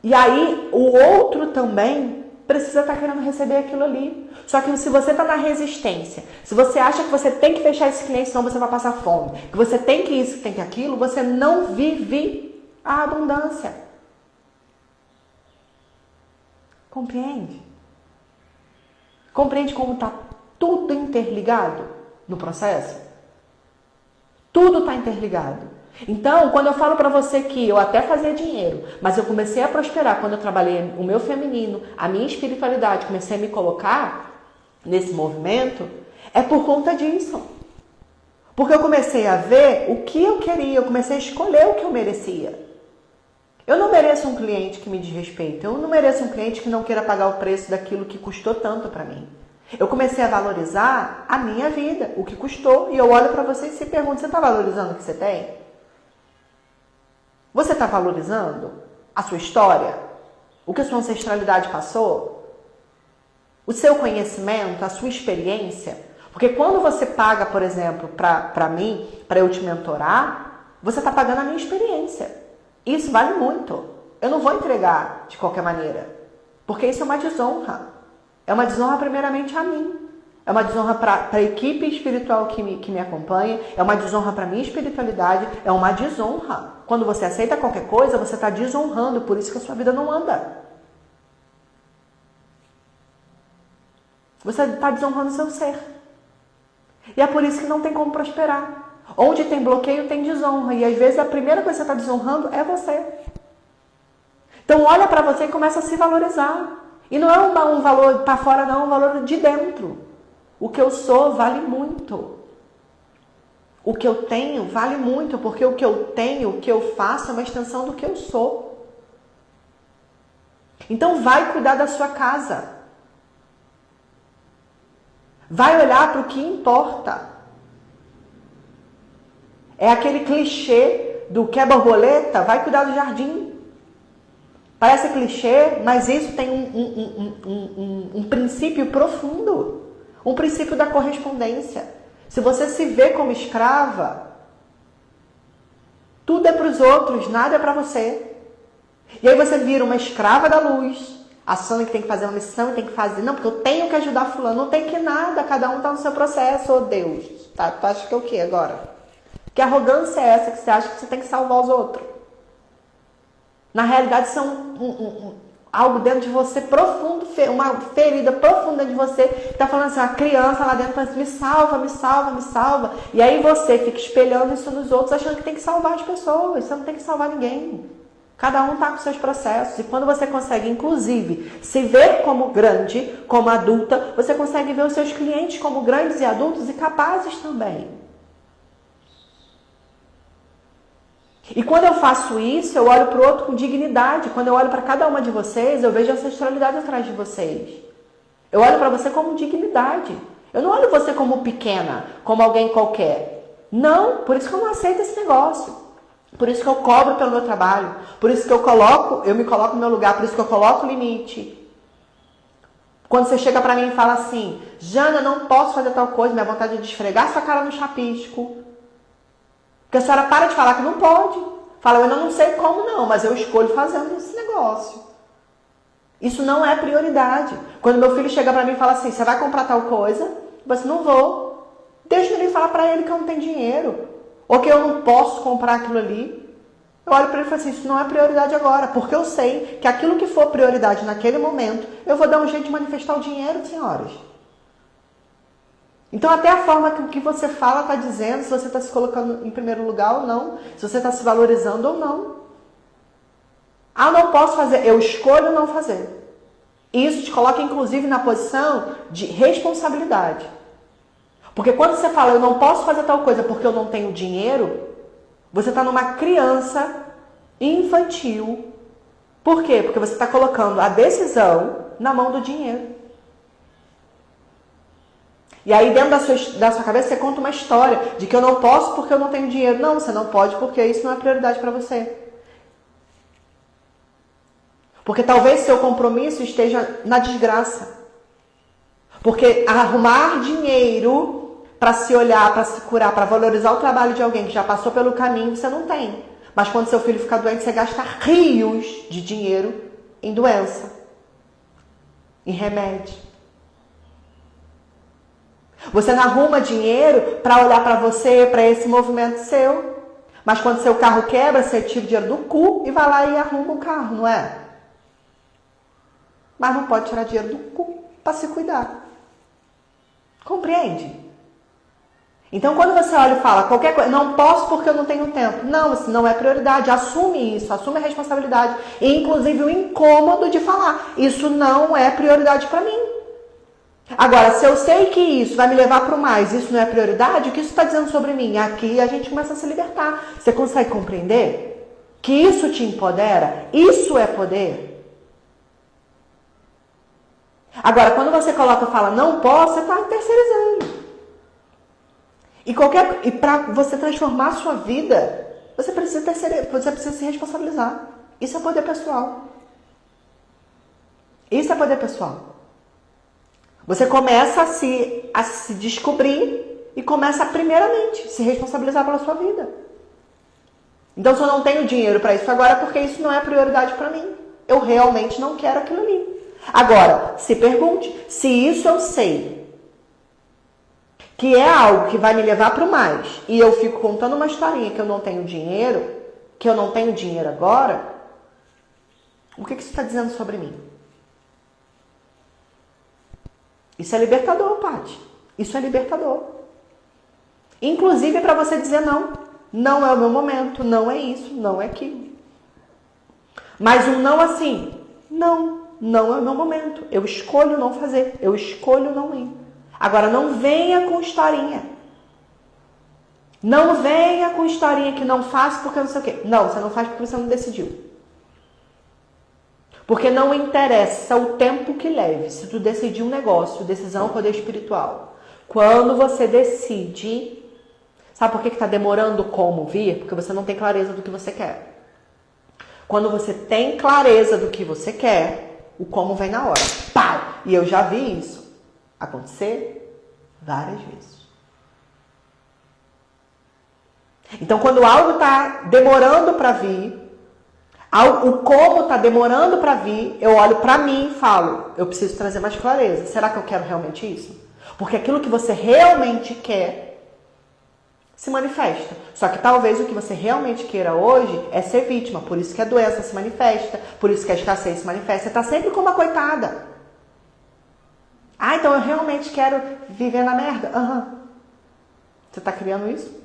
E aí, o outro também precisa estar querendo receber aquilo ali. Só que se você está na resistência, se você acha que você tem que fechar esse cliente, senão você vai passar fome, que você tem que isso, que tem que aquilo, você não vive a abundância. Compreende? Compreende como está tudo interligado no processo? Tudo está interligado. Então, quando eu falo para você que eu até fazia dinheiro, mas eu comecei a prosperar quando eu trabalhei o meu feminino, a minha espiritualidade, comecei a me colocar nesse movimento, é por conta disso. Porque eu comecei a ver o que eu queria, eu comecei a escolher o que eu merecia. Eu não mereço um cliente que me desrespeite, eu não mereço um cliente que não queira pagar o preço daquilo que custou tanto para mim. Eu comecei a valorizar a minha vida, o que custou, e eu olho para você e se pergunto, você está valorizando o que você tem? Você está valorizando a sua história? O que a sua ancestralidade passou? O seu conhecimento, a sua experiência? Porque quando você paga, por exemplo, para mim, para eu te mentorar, você está pagando a minha experiência. Isso vale muito. Eu não vou entregar de qualquer maneira. Porque isso é uma desonra. É uma desonra primeiramente a mim. É uma desonra para a equipe espiritual que me acompanha. É uma desonra para a minha espiritualidade. É uma desonra. Quando você aceita qualquer coisa, você está desonrando. Por isso que a sua vida não anda. Você está desonrando o seu ser. E é por isso que não tem como prosperar. Onde tem bloqueio, tem desonra. E às vezes a primeira coisa que você está desonrando é você. Então olha para você e começa a se valorizar. E não é um valor para fora, não. É um valor de dentro. O que eu sou vale muito. O que eu tenho vale muito. Porque o que eu tenho, o que eu faço é uma extensão do que eu sou. Então vai cuidar da sua casa. Vai olhar para o que importa. É aquele clichê do quer borboleta, vai cuidar do jardim. Parece clichê, mas isso tem um princípio profundo. Um princípio da correspondência. Se você se vê como escrava, tudo é para os outros, nada é para você. E aí você vira uma escrava da luz, achando que tem que fazer uma missão e tem que fazer. Não, porque eu tenho que ajudar fulano. Não tem que nada, cada um está no seu processo, oh Deus. Tá, tu acha que é o quê agora? Que arrogância é essa que você acha que você tem que salvar os outros? Na realidade, são algo dentro de você profundo, uma ferida profunda dentro de você, que está falando assim, a criança lá dentro fala assim, me salva, me salva, me salva. E aí você fica espelhando isso nos outros, achando que tem que salvar as pessoas. Você não tem que salvar ninguém. Cada um está com seus processos. E quando você consegue, inclusive, se ver como grande, como adulta, você consegue ver os seus clientes como grandes e adultos e capazes também. E quando eu faço isso, eu olho para o outro com dignidade. Quando eu olho para cada uma de vocês, eu vejo a ancestralidade atrás de vocês. Eu olho para você como dignidade. Eu não olho você como pequena, como alguém qualquer. Não, por isso que eu não aceito esse negócio. Por isso que eu cobro pelo meu trabalho. Por isso que eu me coloco no meu lugar. Por isso que eu coloco limite. Quando você chega para mim e fala assim, Jana, não posso fazer tal coisa, minha vontade é de esfregar sua cara no chapisco. Porque a senhora para de falar que não pode. Fala, eu ainda não sei como não, mas eu escolho fazendo esse negócio. Isso não é prioridade. Quando meu filho chega para mim e fala assim, você vai comprar tal coisa? Eu falo assim, não vou. Deixa ele falar para ele que eu não tenho dinheiro. Ou que eu não posso comprar aquilo ali. Eu olho para ele e falo assim, isso não é prioridade agora. Porque eu sei que aquilo que for prioridade naquele momento, eu vou dar um jeito de manifestar o dinheiro, senhoras. Então, até a forma que você fala está dizendo se você está se colocando em primeiro lugar ou não, se você está se valorizando ou não. Ah, não posso fazer, eu escolho não fazer. Isso te coloca, inclusive, na posição de responsabilidade. Porque quando você fala, eu não posso fazer tal coisa porque eu não tenho dinheiro, você está numa criança infantil. Por quê? Porque você está colocando a decisão na mão do dinheiro. E aí dentro da sua cabeça você conta uma história de que eu não posso porque eu não tenho dinheiro. Não, você não pode porque isso não é prioridade para você. Porque talvez seu compromisso esteja na desgraça. Porque arrumar dinheiro para se olhar, para se curar, para valorizar o trabalho de alguém que já passou pelo caminho, você não tem. Mas quando seu filho fica doente, você gasta rios de dinheiro em doença, em remédio. Você não arruma dinheiro para olhar para você, para esse movimento seu. Mas quando seu carro quebra, você tira o dinheiro do cu e vai lá e arruma o carro, não é? Mas não pode tirar dinheiro do cu para se cuidar. Compreende? Então, quando você olha e fala qualquer coisa, não posso porque eu não tenho tempo. Não, isso não é prioridade. Assume isso, assume a responsabilidade. E, inclusive, o incômodo de falar. Isso não é prioridade para mim. Agora, se eu sei que isso vai me levar para o mais, isso não é prioridade, o que isso está dizendo sobre mim? Aqui a gente começa a se libertar. Você consegue compreender que isso te empodera? Isso é poder. Agora, quando você coloca e fala não posso, você está terceirizando. E para você transformar a sua vida, você precisa se responsabilizar. Isso é poder pessoal. Isso é poder pessoal. Você começa a se descobrir e começa a, primeiramente, se responsabilizar pela sua vida. Então, se eu não tenho dinheiro para isso agora, é porque isso não é prioridade para mim. Eu realmente não quero aquilo ali. Agora, se pergunte, se isso eu sei que é algo que vai me levar para o mais, e eu fico contando uma historinha que eu não tenho dinheiro, que eu não tenho dinheiro agora, o que isso está dizendo sobre mim? Isso é libertador, Paty. Isso é libertador. Inclusive para você dizer não. Não é o meu momento, não é isso, não é aquilo. Mas um não assim, não é o meu momento. Eu escolho não fazer, eu escolho não ir. Agora, não venha com historinha. Não venha com historinha que não faço porque não sei o quê. Não, você não faz porque você não decidiu. Porque não interessa o tempo que leve. Se tu decidir um negócio, decisão é um poder espiritual. Quando você decide, sabe por que está demorando como vir? Porque você não tem clareza do que você quer. Quando você tem clareza do que você quer, o como vem na hora. Pau! E eu já vi isso acontecer várias vezes. Então, quando algo está demorando para vir, o como está demorando para vir, eu olho para mim e falo, eu preciso trazer mais clareza. Será que eu quero realmente isso? Porque aquilo que você realmente quer, se manifesta. Só que talvez o que você realmente queira hoje é ser vítima. Por isso que a doença se manifesta, por isso que a escassez se manifesta. Você está sempre como uma coitada. Ah, então eu realmente quero viver na merda? Aham. Você está criando isso?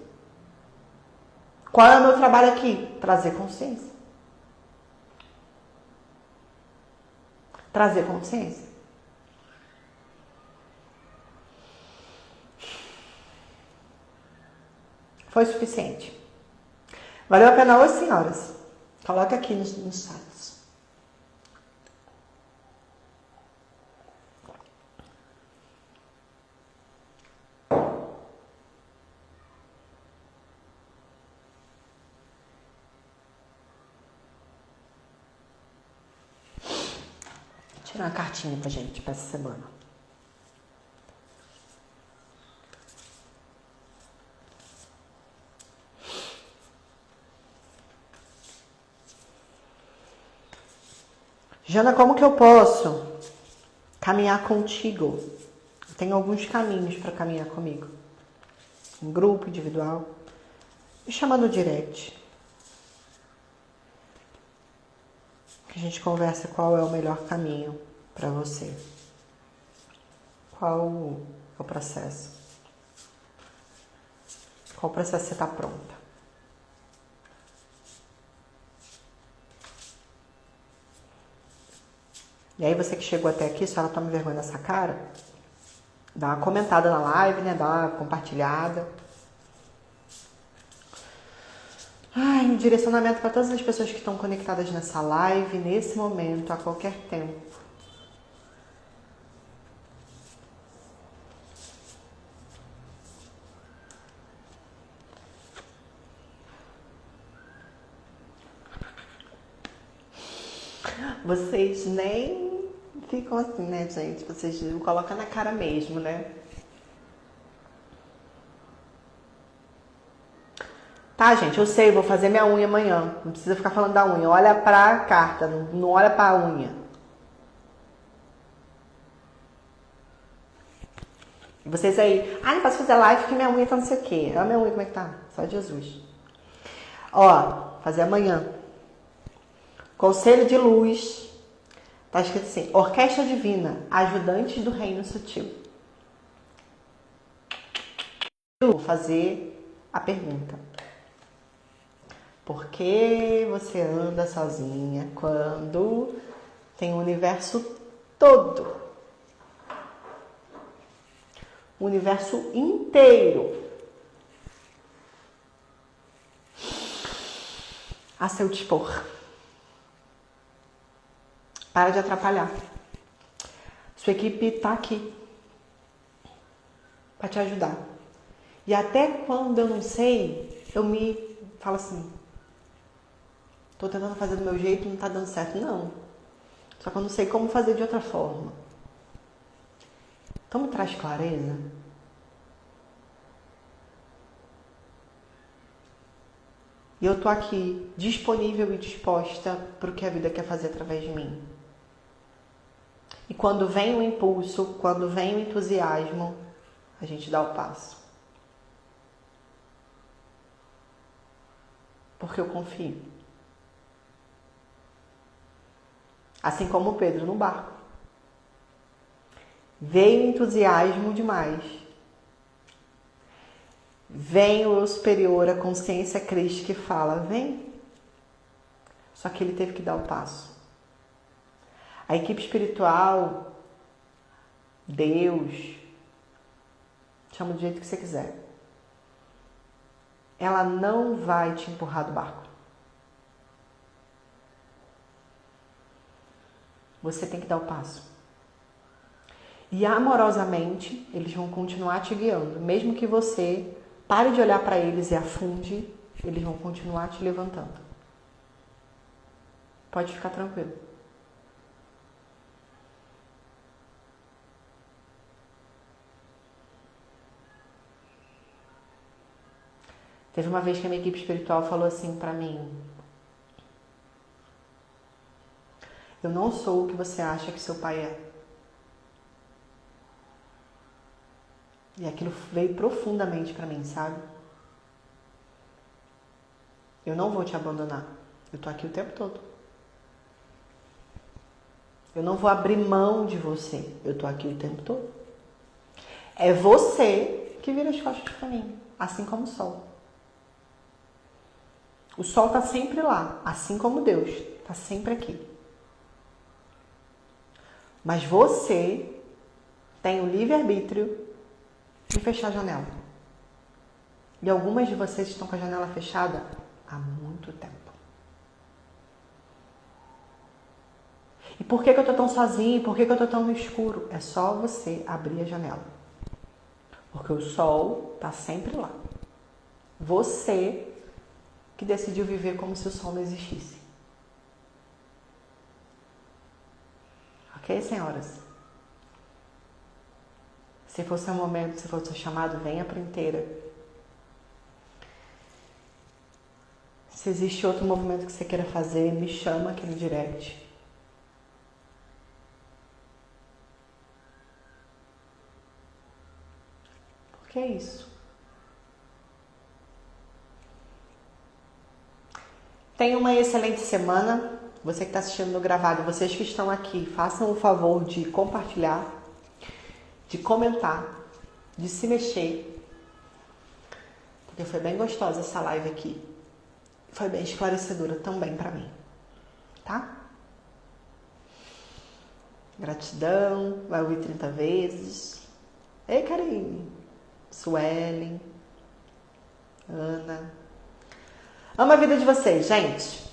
Qual é o meu trabalho aqui? Trazer consciência. Trazer consciência. Foi suficiente. Valeu a pena hoje, senhoras? Coloca aqui nos sites. Vou tirar uma cartinha pra gente pra essa semana. Jana, como que eu posso caminhar contigo? Eu tenho alguns caminhos para caminhar comigo. Em grupo, individual. Me chama no direct. Que a gente conversa qual é o melhor caminho para você. Qual é o processo? Qual processo você está pronta? E aí você que chegou até aqui, se ela toma vergonha nessa cara, dá uma comentada na live, né? Dá uma compartilhada. Ai, um direcionamento para todas as pessoas que estão conectadas nessa live, nesse momento, a qualquer tempo. Vocês nem ficam assim, né, gente? Vocês colocam na cara mesmo, né? Tá, gente, eu sei, vou fazer minha unha amanhã. Não precisa ficar falando da unha. Olha pra carta, não olha pra unha. E vocês aí, não posso fazer live porque minha unha tá não sei o quê. Olha a minha unha como é que tá. Só Jesus. Ó, fazer amanhã. Conselho de luz. Tá escrito assim, Orquestra Divina, ajudantes do reino sutil. Eu vou fazer a pergunta. Por que você anda sozinha quando tem o universo todo? O universo inteiro a seu dispor. Para de atrapalhar. Sua equipe tá aqui para te ajudar. E até quando eu não sei, eu me falo assim, tô tentando fazer do meu jeito e não tá dando certo. Não. Só que eu não sei como fazer de outra forma. Então me traz clareza. E eu tô aqui disponível e disposta para o que a vida quer fazer através de mim. E quando vem o impulso, quando vem o entusiasmo, a gente dá o passo. Porque eu confio. Assim como o Pedro no barco. Veio entusiasmo demais. Vem o eu superior, a consciência Cristo que fala, vem. Só que ele teve que dar o passo. A equipe espiritual, Deus, chama do jeito que você quiser. Ela não vai te empurrar do barco. Você tem que dar o passo. E amorosamente, eles vão continuar te guiando. Mesmo que você pare de olhar para eles e afunde, eles vão continuar te levantando. Pode ficar tranquilo. Teve uma vez que a minha equipe espiritual falou assim pra mim: eu não sou o que você acha que seu pai é. E aquilo veio profundamente pra mim, sabe? Eu não vou te abandonar. Eu tô aqui o tempo todo. Eu não vou abrir mão de você. Eu tô aqui o tempo todo. É você que vira as costas para mim, assim como o sol. O sol tá sempre lá, assim como Deus, tá sempre aqui. Mas você tem o livre-arbítrio de fechar a janela. E algumas de vocês estão com a janela fechada há muito tempo. E por que eu tô tão sozinha? Por que eu tô tão no escuro? É só você abrir a janela. Porque o sol tá sempre lá. Você que decidiu viver como se o sol não existisse. Ok, senhoras? Se for seu momento, se for seu chamado, venha para inteira. Se existe outro movimento que você queira fazer, me chama aqui no direct. Porque é isso. Tenha uma excelente semana. Você que está assistindo no gravado, vocês que estão aqui, façam o favor de compartilhar, de comentar, de se mexer. Porque foi bem gostosa essa live aqui. Foi bem esclarecedora também para mim. Tá? Gratidão. Vai ouvir 30 vezes. Ei, Karine. Suelen. Ana. Amo a vida de vocês, gente.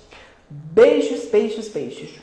Beijos, beijos, beijos.